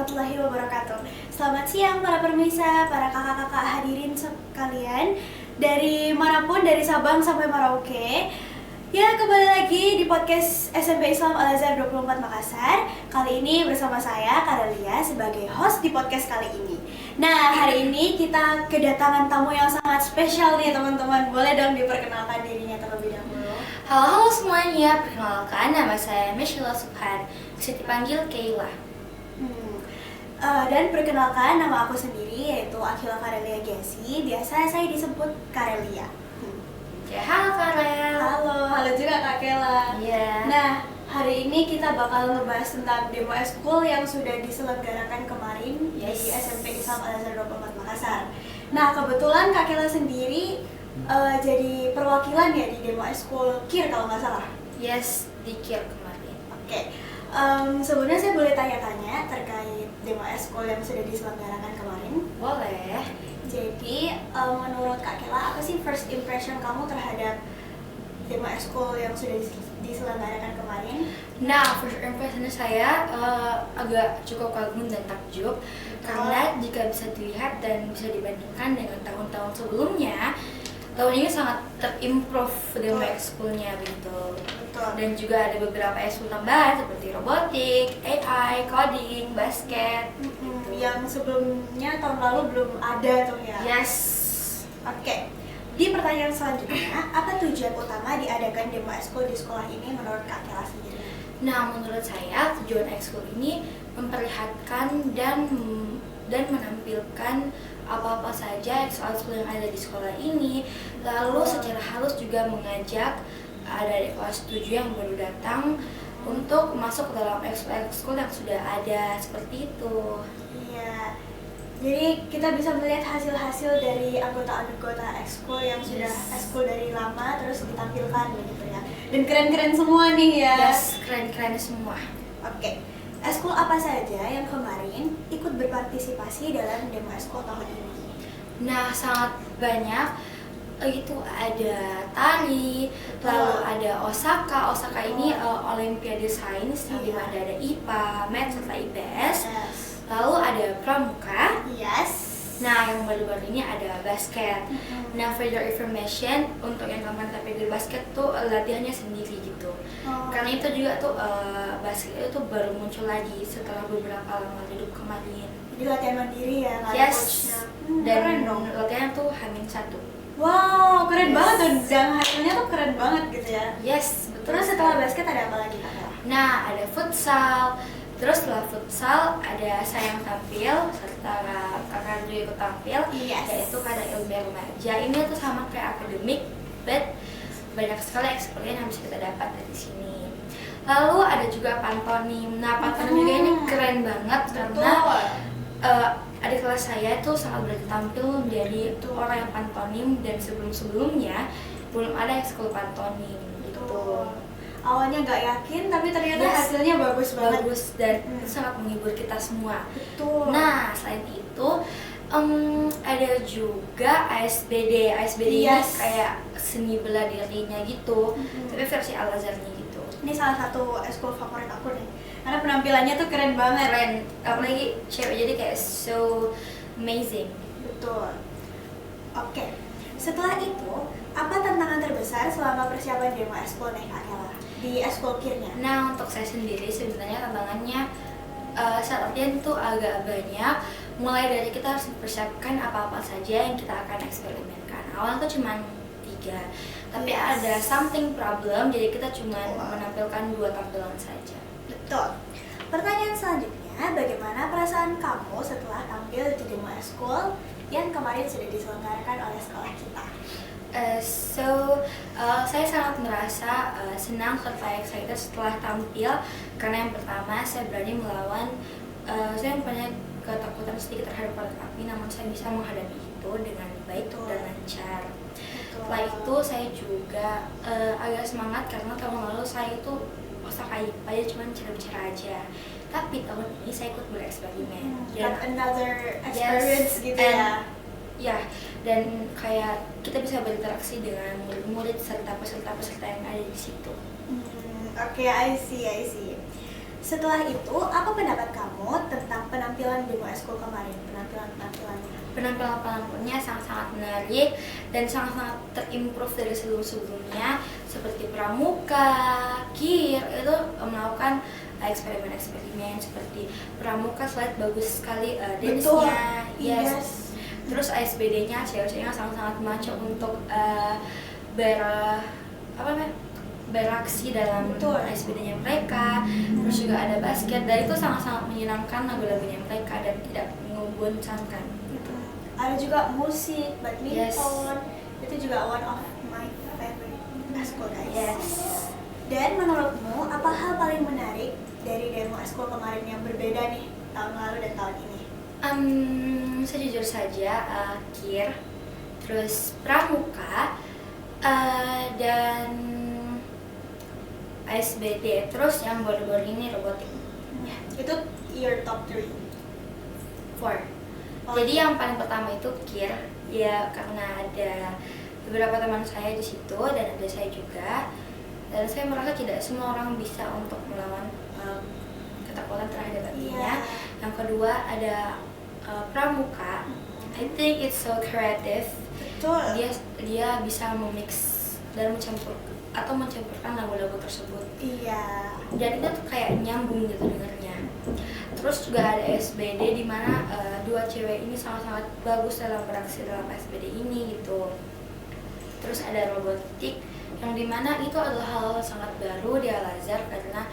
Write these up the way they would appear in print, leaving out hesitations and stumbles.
warahmatullahi wabarakatuh. Selamat siang para permisa, para kakak-kakak hadirin sekalian dari manapun, dari Sabang sampai Merauke. Ya, kembali lagi di podcast SMP Islam Al-Azhar 24 Makassar. Kali ini bersama saya, Karelia, sebagai host di podcast kali ini. Nah, hari ini kita kedatangan tamu yang sangat spesial nih teman-teman. Boleh dong diperkenalkan dirinya terlebih dahulu. Halo semuanya, perkenalkan nama saya Michelle Subhan, bisa dipanggil Kayla. Dan perkenalkan nama aku sendiri yaitu Akila Karelia Gesi. Biasa saya disebut Karelia. Ya, halo Karel. Halo juga Kak Kela. Iya. Nah, hari ini kita bakal ngebahas tentang demo eskul yang sudah diselenggarakan kemarin di SMP Islam Al-Azhar 24 Makassar. Nah, kebetulan Kak Kela sendiri jadi perwakilan ya di demo eskul KIR kalau nggak salah. Yes, di KIR kemarin. Oke. Sebenarnya saya boleh tanya-tanya terkait demo eskul yang sudah diselenggarakan kemarin? Boleh. Jadi, menurut Kak Kela, apa sih first impression kamu terhadap demo eskul yang sudah diselenggarakan kemarin? Nah, first impression saya agak cukup kagum dan takjub karena jika bisa dilihat dan bisa dibandingkan dengan tahun-tahun sebelumnya, tahun ini sangat terimprove demo ekskulnya begitu. Betul. Dan juga ada beberapa ekskul tambahan seperti robotik, AI, coding, basket. Yang sebelumnya tahun lalu belum ada tuh ya. Yes. Oke. Di pertanyaan selanjutnya, apa tujuan utama diadakan demo ekskul di sekolah ini menurut Kak Kela sendiri? Nah, menurut saya tujuan ekskul ini memperlihatkan dan menampilkan apa-apa saja ekskul yang ada di sekolah ini. Lalu secara halus juga mengajak ada kelas 7 yang baru datang untuk masuk ke dalam ekskul yang sudah ada seperti itu. Iya. Jadi kita bisa melihat hasil-hasil dari anggota-anggota ekskul yang sudah ekskul dari lama terus ditampilkan begitu ya. Dan keren-keren semua nih ya. Yes, keren-keren semua. Oke. Ekskul apa saja yang kemarin ikut berpartisipasi dalam demo ekskul tahun ini? Nah, sangat banyak. Itu ada tari, lalu ada Osaka ini Olimpiade Sains, di mana ada IPA, Math serta IPS. Lalu ada Pramuka. Yes. Nah, yang baru-baru ini ada basket. Nah, for your information, untuk yang kapan kategori basket tuh latihannya sendiri gitu. Karena itu juga tuh basket itu baru muncul lagi setelah beberapa lama hidup kemarin. Jadi latihan mandiri ya, nggak ada Yes. coachnya. Dan Keren dong. latihannya tuh H-1. Wow, keren Yes. banget dan hasilnya tuh keren banget gitu ya. Yes, betul. Terus setelah basket ada apa lagi Kak? Nah, ada futsal. Terus setelah futsal ada saya yang tampil serta kakak juga ikut tampil, Yes. yaitu kadang ilmu remaja. Ini tuh sama kayak akademik, but banyak sekali eksperimen yang bisa kita dapat dari sini. Lalu ada juga pantonim. Nah, pantonim juga ini keren banget karena adik kelas saya tuh sangat berani tampil menjadi orang yang pantonim dan sebelum-sebelumnya belum ada ekskul pantonim gitu. Awalnya nggak yakin tapi ternyata hasilnya bagus banget. Bagus dan itu sangat menghibur kita semua. Betul. Nah, selain itu ada juga ASBD. ASBD ini kayak seni bela dirinya gitu, tapi versi Al-Azharnya gitu. Ini salah satu ekskul favorit aku nih. Karena penampilannya tuh keren banget. Keren, apalagi cewek jadi kayak so amazing. Betul. Oke. Setelah itu, apa tantangan terbesar selama persiapan demo ekskul nih Kak Kela di ekskul KIR-nya? Nah, untuk saya sendiri sebenarnya tantangannya saat latihan itu agak banyak. Mulai dari kita harus mempersiapkan apa-apa saja yang kita akan eksperimenkan. Awalnya tuh cuma 3, tapi ada something problem, jadi kita cuma menampilkan 2 tampilan saja. Betul. Pertanyaan selanjutnya, bagaimana perasaan kamu setelah tampil di demo ekskul yang kemarin sudah diselenggarakan oleh sekolah kita? Saya sangat merasa senang serta excited setelah tampil karena yang pertama saya berani melawan, saya punya ketakutan sedikit terhadap korek api, namun saya bisa menghadapi itu dengan baik dan lancar. Setelah itu saya juga agak semangat karena tahun lalu saya itu Osaka IPA ya cuma bicara-bicara aja. Tapi tahun ini saya ikut bereksperimen. Another experience gitu ya. Ya, dan kayak kita bisa berinteraksi dengan murid-murid serta peserta-peserta yang ada di situ. Oke, I see. Setelah itu, apa pendapat kamu tentang penampilan demo eskul kemarin? Penampilannya? Penampilannya sangat-sangat menarik dan sangat-sangat terimprove dari sebelum-sebelumnya, seperti pramuka, kir itu melakukan eksperimen-eksperimen seperti pramuka slide bagus sekali dance-nya, yes. Terus ASBD-nya cewek-ceweknya sangat-sangat maco untuk beraksi dalam ASBD-nya mereka. Terus juga ada basket dan itu sangat-sangat menyenangkan lagu-lagunya mereka dan tidak membosankan gitu. Ada juga musik, badminton, itu juga one of my favorite eskul guys. Yes. Dan menurutmu apa hal paling menarik dari demo eskul kemarin yang berbeda nih tahun lalu dan tahun ini? Sejujur saja kir, terus pramuka, dan ASBD, terus yang baru-baru ini robotik. Itu your top 3? 4. Jadi yang paling pertama itu kir, ya karena ada beberapa teman saya di situ dan ada saya juga, dan saya merasa tidak semua orang bisa untuk melawan ketakutan terhadap apinya. Yang kedua ada pramuka. I think it's so creative. Betul. Dia bisa memix dan mencampurkan lagu-lagu tersebut. Iya. Dan itu tuh kayak nyambung gitu dengarnya. Terus juga ada SBD di mana dua cewek ini sangat-sangat bagus dalam beraksi dalam SBD ini gitu. Terus ada robotik yang dimana itu adalah hal sangat baru di Al-Azhar karena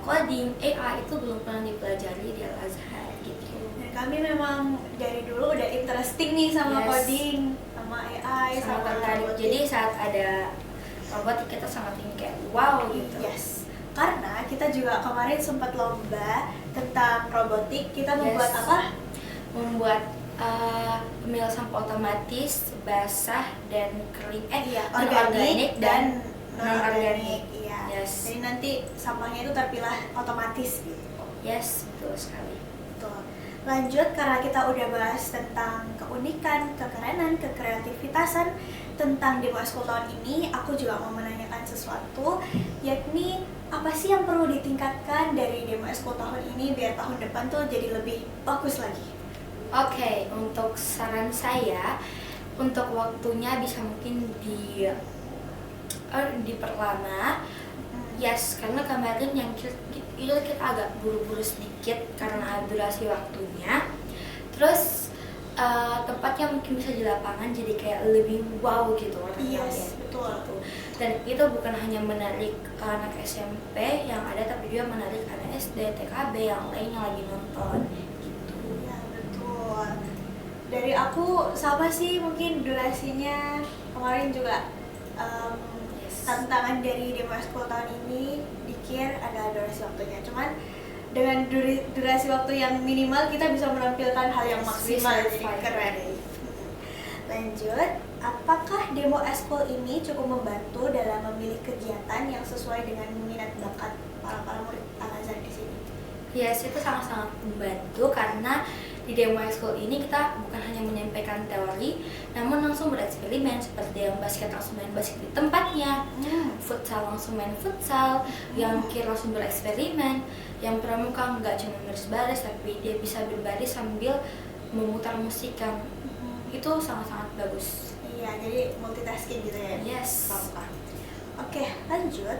coding AI itu belum pernah dipelajari di Al-Azhar gitu. Dan kami memang dari dulu udah interesting nih sama coding, sama AI, sama robotik. Jadi saat ada robotik kita sangat kayak wow gitu. Yes. Karena kita juga kemarin sempat lomba tentang robotik. Kita membuat apa? Membuat pemil sampah otomatis, basah dan kering, organik dan non-organik. Iya. Yes. Jadi nanti sampahnya itu terpilah otomatis gitu. Yes, betul sekali. Betul. Lanjut, karena kita udah bahas tentang keunikan, kekerenan, kekreativitasan tentang demo eskul tahun ini, aku juga mau menanyakan sesuatu, yakni apa sih yang perlu ditingkatkan dari demo eskul tahun ini biar tahun depan tuh jadi lebih bagus lagi? Oke, untuk saran saya, untuk waktunya bisa mungkin diperlama. Yes, karena kemarin yang kita agak buru-buru sedikit karena durasi waktunya. Terus tempatnya mungkin bisa di lapangan jadi kayak lebih wow gitu orangnya. Yes, betul. Dan itu bukan hanya menarik anak SMP yang ada, tapi juga menarik anak SD, TKB yang lain yang lagi nonton gitu. Ya, betul. Dari aku sama sih, mungkin durasinya kemarin juga tantangan dari demo eskul tahun ini dikir ada durasi waktunya. Cuman dengan durasi waktu yang minimal kita bisa menampilkan hal yang maksimal, jadi keren. Lanjut, apakah demo eskul ini cukup membantu dalam memilih kegiatan yang sesuai dengan minat bakat para murid Al-Azhar di sini? Yes, itu sangat-sangat membantu karena di demo eskul ini kita bukan hanya menyampaikan teori, namun langsung bereksperimen seperti yang basket langsung main basket di tempatnya, futsal langsung main futsal, yang kir langsung bereksperimen, yang pramuka nggak cuma baris-baris tapi dia bisa berbaris sambil memutar musik yang itu sangat-sangat bagus. Iya, jadi multitasking gitu ya. Yes. Pramuka. Oke, lanjut.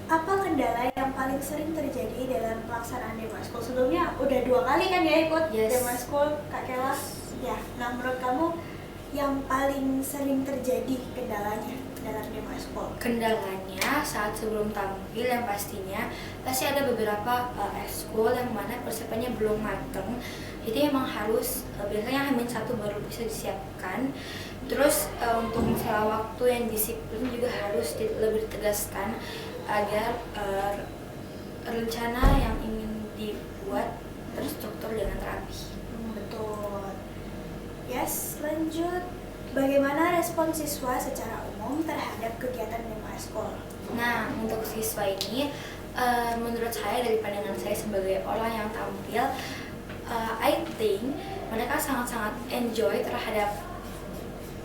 Apa kendala yang paling sering terjadi dalam pelaksanaan demo eskul? Sebelumnya udah 2 kali kan ya ikut demo eskul, Kak Kela? Ya. Nah, menurut kamu yang paling sering terjadi kendalanya dalam demo eskul? Kendalanya saat sebelum tampil yang pastinya pasti ada beberapa eskul yang mana persiapannya belum matang. Jadi emang harus biasanya H-1 baru bisa disiapkan. Terus untuk masalah waktu yang disiplin juga harus lebih ditegaskan agar rencana yang ingin dibuat terstruktur dengan rapi. Betul. Yes, lanjut. Bagaimana respon siswa secara umum terhadap kegiatan demo eskul? Nah, untuk siswa ini, menurut saya dari pandangan saya sebagai orang yang tampil, I think mereka sangat-sangat enjoy terhadap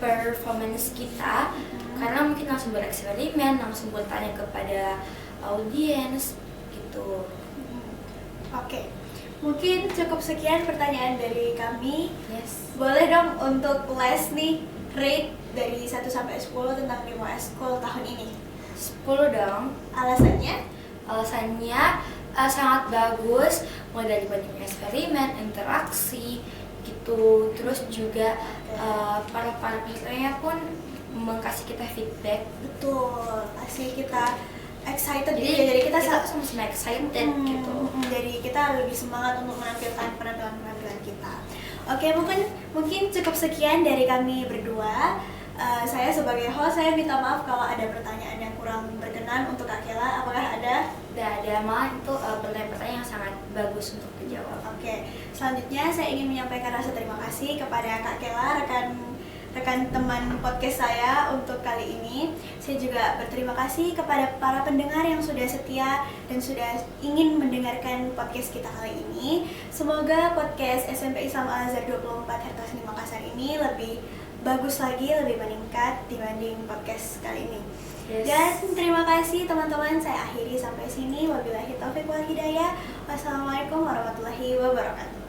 performance kita, karena mungkin langsung bereksperimen, langsung bertanya kepada audiens, gitu. Oke, mungkin cukup sekian pertanyaan dari kami. Yes. Boleh dong untuk les nih, rate dari 1 sampai 10 tentang Demo Eskul tahun ini. 10 dong. Alasannya? Alasannya sangat bagus, mulai dari banyak eksperimen, interaksi gitu. Terus juga para pesertanya pun mengkasih kita feedback. Betul, pasti kita excited Jadi, juga. Jadi kita sama-sama excited gitu. Jadi kita lebih semangat untuk menampilkan penampilan kita. Oke, mungkin cukup sekian dari kami berdua. Saya sebagai host, saya minta maaf kalau ada pertanyaan yang kurang berkenan untuk Kak Kela. Apakah ada? Tidak ada, malah itu pertanyaan-pertanyaan yang sangat bagus untuk dijawab. Oke, selanjutnya saya ingin menyampaikan rasa terima kasih kepada Kak Kela, rekan teman podcast saya untuk kali ini. Saya juga berterima kasih kepada para pendengar yang sudah setia dan sudah ingin mendengarkan podcast kita kali ini. Semoga podcast SMP Islam Al-Azhar 24 Hertasni Makassar ini lebih bagus lagi, lebih meningkat dibanding podcast kali ini. Yes. Dan terima kasih teman-teman, saya akhiri sampai sini. Wabillahi taufiq wal hidayah. Wassalamualaikum warahmatullahi wabarakatuh.